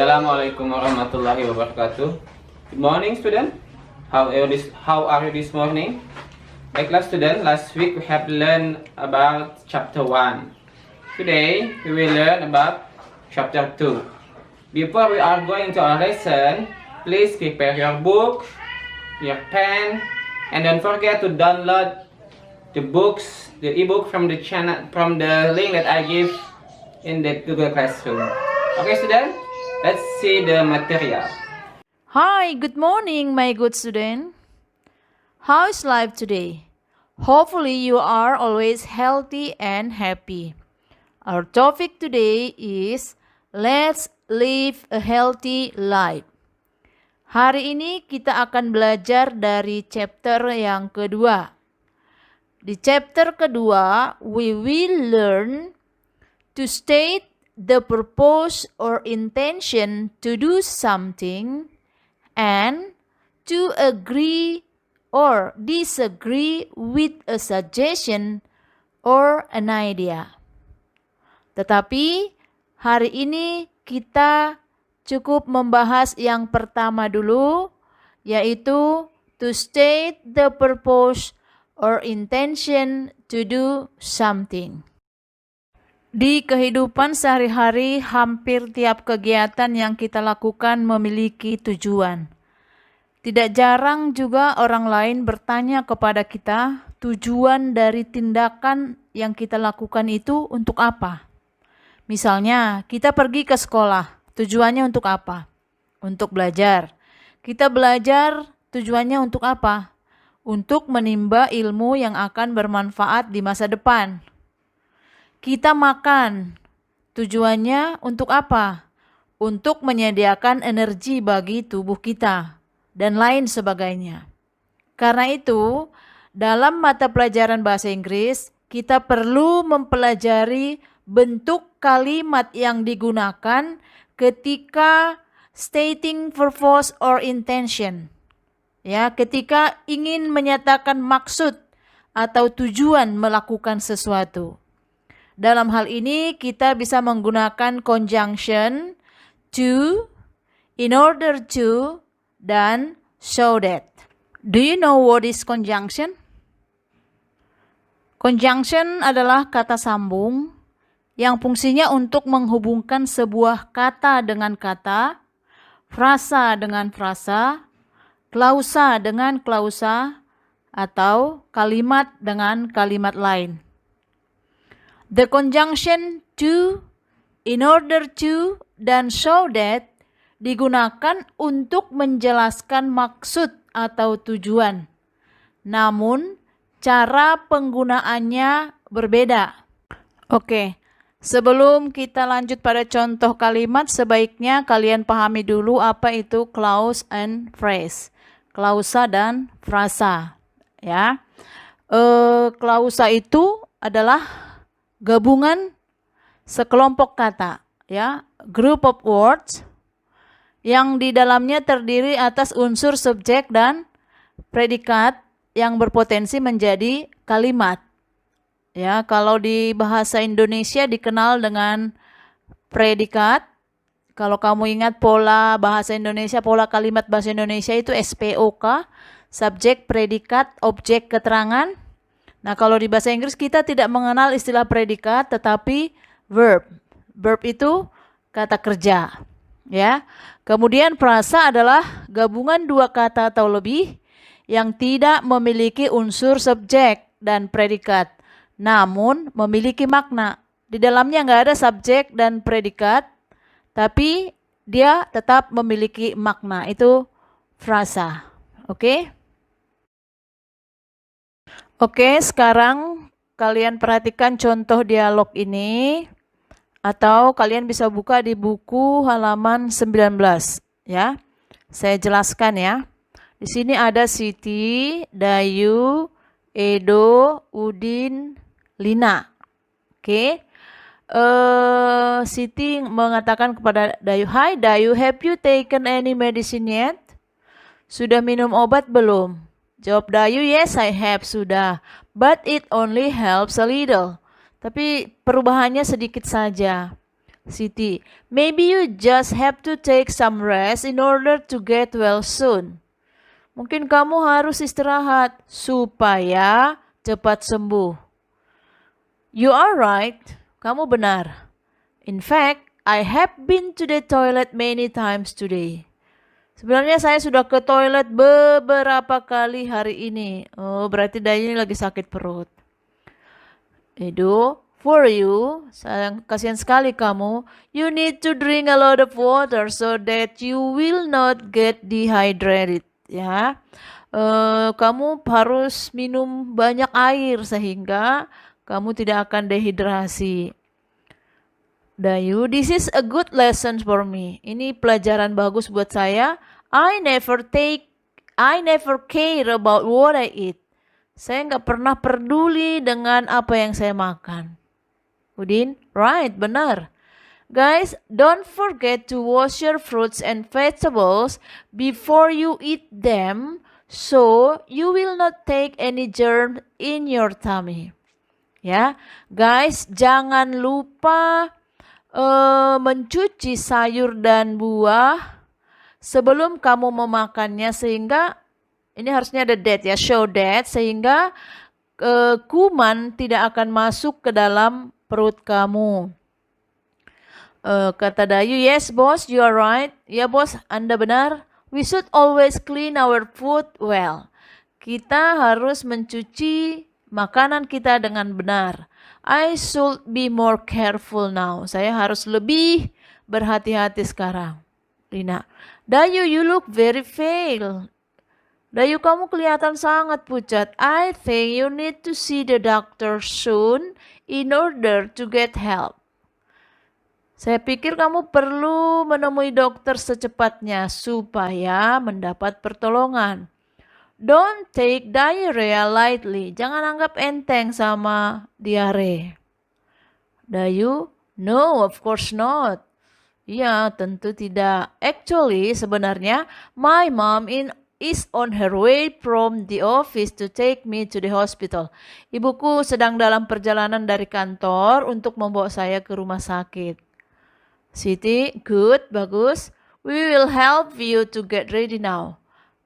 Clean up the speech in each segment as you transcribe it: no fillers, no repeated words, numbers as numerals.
Assalamualaikum warahmatullahi wabarakatuh. Good morning, student. How are you this morning? Baiklah, student. Last week we have learned about chapter 1. Today we will learn about chapter 2. Before we are going to our lesson, please prepare your book, your pen, and don't forget to download the ebook from the channel, from the link that I give in the Google Classroom. Okay, student, let's see the material. Hi, good morning, my good student. How is life today? Hopefully you are always healthy and happy. Our topic today is let's live a healthy life. Hari ini kita akan belajar dari chapter yang kedua. Di chapter kedua, we will learn to state the purpose or intention to do something and to agree or disagree with a suggestion or an idea. Tetapi hari ini kita cukup membahas yang pertama dulu, yaitu to state the purpose or intention to do something. Di kehidupan sehari-hari, hampir tiap kegiatan yang kita lakukan memiliki tujuan. Tidak jarang juga orang lain bertanya kepada kita, tujuan dari tindakan yang kita lakukan itu untuk apa? Misalnya, kita pergi ke sekolah, tujuannya untuk apa? Untuk belajar. Kita belajar, tujuannya untuk apa? Untuk menimba ilmu yang akan bermanfaat di masa depan. Kita makan, tujuannya untuk apa? Untuk menyediakan energi bagi tubuh kita, dan lain sebagainya. Karena itu, dalam mata pelajaran bahasa Inggris, kita perlu mempelajari bentuk kalimat yang digunakan ketika stating purpose or intention. Ya, ketika ingin menyatakan maksud atau tujuan melakukan sesuatu. Dalam hal ini kita bisa menggunakan conjunction to, in order to, dan so that. Do you know what is conjunction? Conjunction adalah kata sambung yang fungsinya untuk menghubungkan sebuah kata dengan kata, frasa dengan frasa, klausa dengan klausa, atau kalimat dengan kalimat lain. The conjunction to, in order to, dan so that digunakan untuk menjelaskan maksud atau tujuan. Namun, cara penggunaannya berbeda. Oke, sebelum kita lanjut pada contoh kalimat, sebaiknya kalian pahami dulu apa itu clause and phrase. Klausa dan frasa. Ya, klausa itu adalah gabungan sekelompok kata, ya, group of words yang di dalamnya terdiri atas unsur subjek dan predikat yang berpotensi menjadi kalimat. Ya, kalau di bahasa Indonesia dikenal dengan predikat. Kalau kamu ingat pola bahasa Indonesia, pola kalimat bahasa Indonesia itu SPOK, subjek, predikat, objek, keterangan. Nah, kalau di bahasa Inggris kita tidak mengenal istilah predikat, tetapi verb. Verb itu kata kerja, ya. Kemudian frasa adalah gabungan dua kata atau lebih yang tidak memiliki unsur subjek dan predikat, namun memiliki makna. Di dalamnya nggak ada subjek dan predikat, tapi dia tetap memiliki makna. Itu frasa, oke? Oke, sekarang kalian perhatikan contoh dialog ini, atau kalian bisa buka di buku halaman 19, ya. Saya jelaskan ya. Di sini ada Siti, Dayu, Edo, Udin, Lina. Oke. Siti mengatakan kepada Dayu, "Hi Dayu, have you taken any medicine yet?" Sudah minum obat belum? Jawab Dayu, "Yes, I have, sudah. But it only helps a little." Tapi perubahannya sedikit saja. Siti, maybe you just have to take some rest in order to get well soon. Mungkin kamu harus istirahat supaya cepat sembuh. You are right. Kamu benar. In fact, I have been to the toilet many times today. Sebenarnya saya sudah ke toilet beberapa kali hari ini. Oh, berarti Dayu ini lagi sakit perut. Edo, for you, sayang, kasihan sekali kamu. You need to drink a lot of water so that you will not get dehydrated. Ya, kamu harus minum banyak air sehingga kamu tidak akan dehidrasi. Dayu, this is a good lesson for me. Ini pelajaran bagus buat saya. I never care about what I eat. Saya nggak pernah peduli dengan apa yang saya makan. Udin, right, benar. Guys, don't forget to wash your fruits and vegetables before you eat them, so you will not take any germ in your tummy. Ya, guys, jangan lupa mencuci sayur dan buah sebelum kamu memakannya, sehingga ini harusnya ada that ya, show that, sehingga kuman tidak akan masuk ke dalam perut kamu. Kata Dayu, yes boss, you are right. Ya bos, Anda benar. We should always clean our food well. Kita harus mencuci makanan kita dengan benar. I should be more careful now. Saya harus lebih berhati-hati sekarang. Rina, Dayu, you look very pale. Dayu, kamu kelihatan sangat pucat. I think you need to see the doctor soon in order to get help. Saya pikir kamu perlu menemui dokter secepatnya supaya mendapat pertolongan. Don't take diarrhea lightly. Jangan anggap enteng sama diare. Dayu, no, of course not. Ya, tentu tidak. Actually, sebenarnya, my mom is on her way from the office to take me to the hospital. Ibuku sedang dalam perjalanan dari kantor untuk membawa saya ke rumah sakit. Siti, good, bagus. We will help you to get ready now.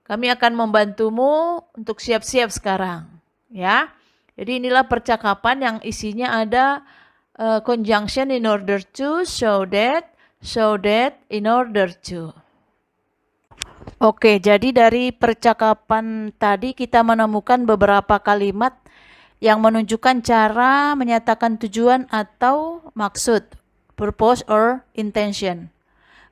Kami akan membantumu untuk siap-siap sekarang, ya. Jadi inilah percakapan yang isinya ada conjunction in order to, so that, in order to. Oke, jadi dari percakapan tadi kita menemukan beberapa kalimat yang menunjukkan cara menyatakan tujuan atau maksud, purpose or intention.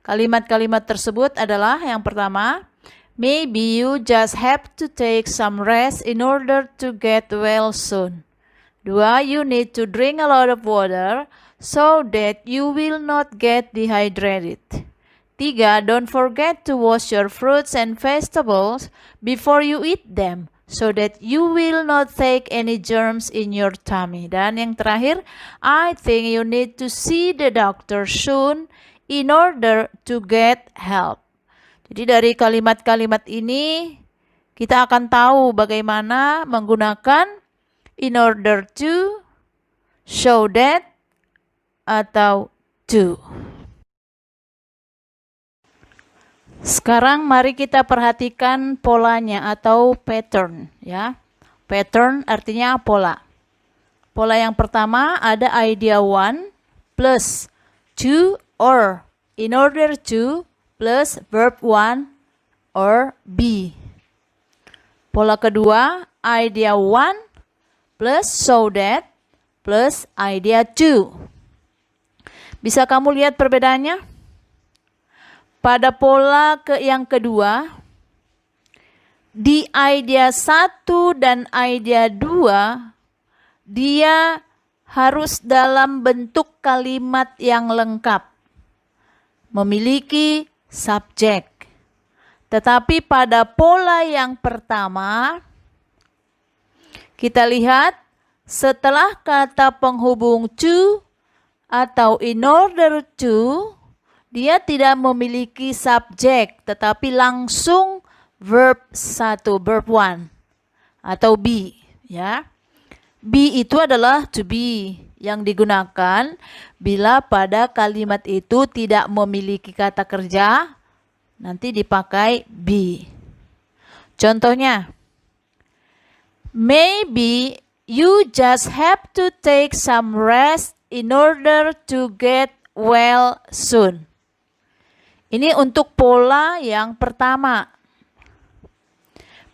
Kalimat-kalimat tersebut adalah yang pertama, maybe you just have to take some rest in order to get well soon. 2. You need to drink a lot of water so that you will not get dehydrated. 3. Don't forget to wash your fruits and vegetables before you eat them so that you will not take any germs in your tummy. Dan yang terakhir, I think you need to see the doctor soon in order to get help. Jadi dari kalimat-kalimat ini kita akan tahu bagaimana menggunakan in order to, show that, atau to. Sekarang mari kita perhatikan polanya atau pattern, ya. Pattern artinya pola. Pola yang pertama ada idea 1 plus to or in order to plus verb 1 or be. Pola kedua, idea 1 plus so that plus idea 2. Bisa kamu lihat perbedaannya? Pada pola yang kedua, di idea 1 dan idea 2, dia harus dalam bentuk kalimat yang lengkap, memiliki subjek. Tetapi pada pola yang pertama, kita lihat setelah kata penghubung to atau in order to, dia tidak memiliki subjek, tetapi langsung verb 1, verb 1 atau be, ya. Be itu adalah to be yang digunakan bila pada kalimat itu tidak memiliki kata kerja, nanti dipakai be. Contohnya, maybe you just have to take some rest in order to get well soon. Ini untuk pola yang pertama.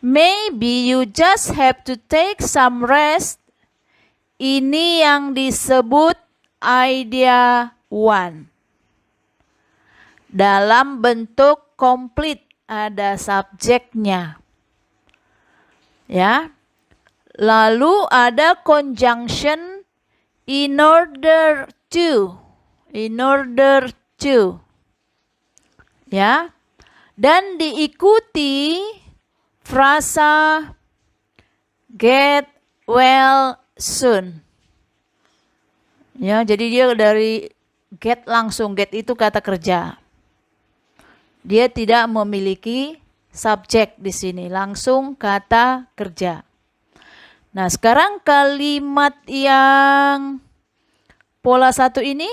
Maybe you just have to take some rest. Ini yang disebut idea one. Dalam bentuk komplit, ada subjeknya. Ya. Lalu ada conjunction in order to. In order to. Ya. Dan diikuti frasa get well soon. Ya, jadi dia dari get langsung, get itu kata kerja. Dia tidak memiliki subjek di sini, langsung kata kerja. Nah, sekarang kalimat yang pola 1 ini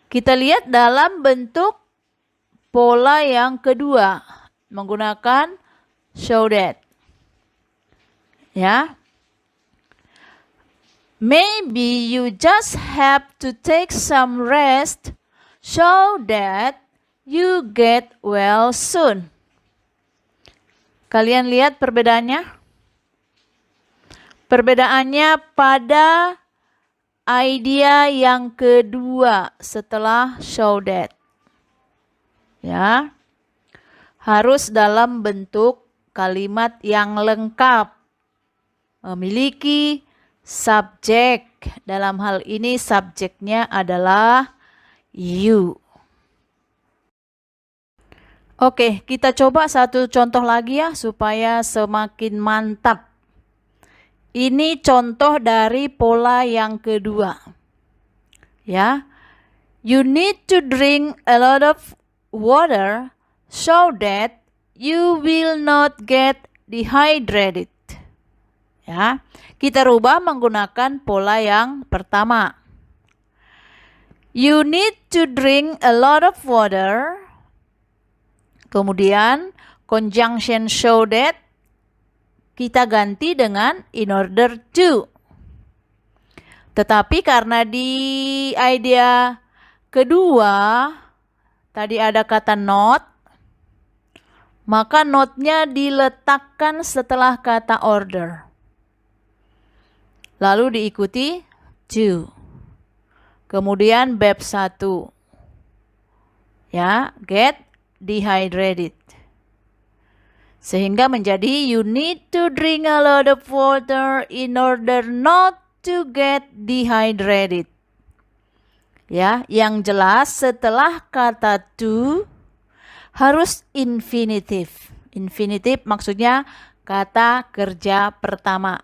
kita lihat dalam bentuk pola yang kedua menggunakan so that. Ya. Maybe you just have to take some rest so that you get well soon. Kalian lihat perbedaannya? Perbedaannya pada idea yang kedua setelah so that. Ya. Harus dalam bentuk kalimat yang lengkap. Memiliki subjek. Dalam hal ini subjeknya adalah you. Oke, kita coba satu contoh lagi ya supaya semakin mantap. Ini contoh dari pola yang kedua. Ya. You need to drink a lot of water so that you will not get dehydrated. Ya, kita rubah menggunakan pola yang pertama. You need to drink a lot of water. Kemudian conjunction so that kita ganti dengan in order to. Tetapi karena di idea kedua tadi ada kata not, maka notnya diletakkan setelah kata order. Lalu diikuti to. Kemudian verb 1. Ya, get dehydrated. Sehingga menjadi you need to drink a lot of water in order not to get dehydrated. Ya, yang jelas setelah kata to harus infinitive. Infinitive maksudnya kata kerja pertama.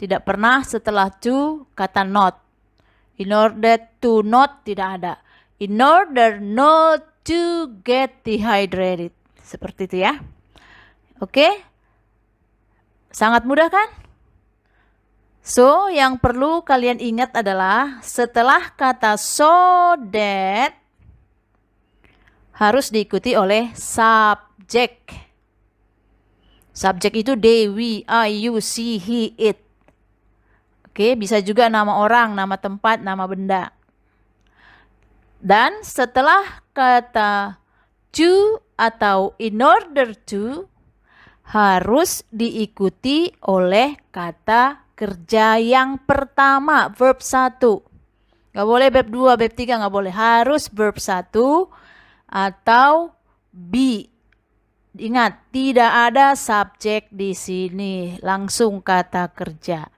Tidak pernah setelah to kata not. In order to not tidak ada. In order not to get dehydrated. Seperti itu ya. Oke? Sangat mudah kan? So, yang perlu kalian ingat adalah setelah kata so that harus diikuti oleh subjek. Subjek itu they, we, I, you, she, he, it. Oke, bisa juga nama orang, nama tempat, nama benda. Dan setelah kata to atau in order to harus diikuti oleh kata kerja yang pertama, verb 1. Gak boleh verb 2, verb 3 gak boleh. Harus verb 1 atau be. Ingat, tidak ada subjek di sini, langsung kata kerja.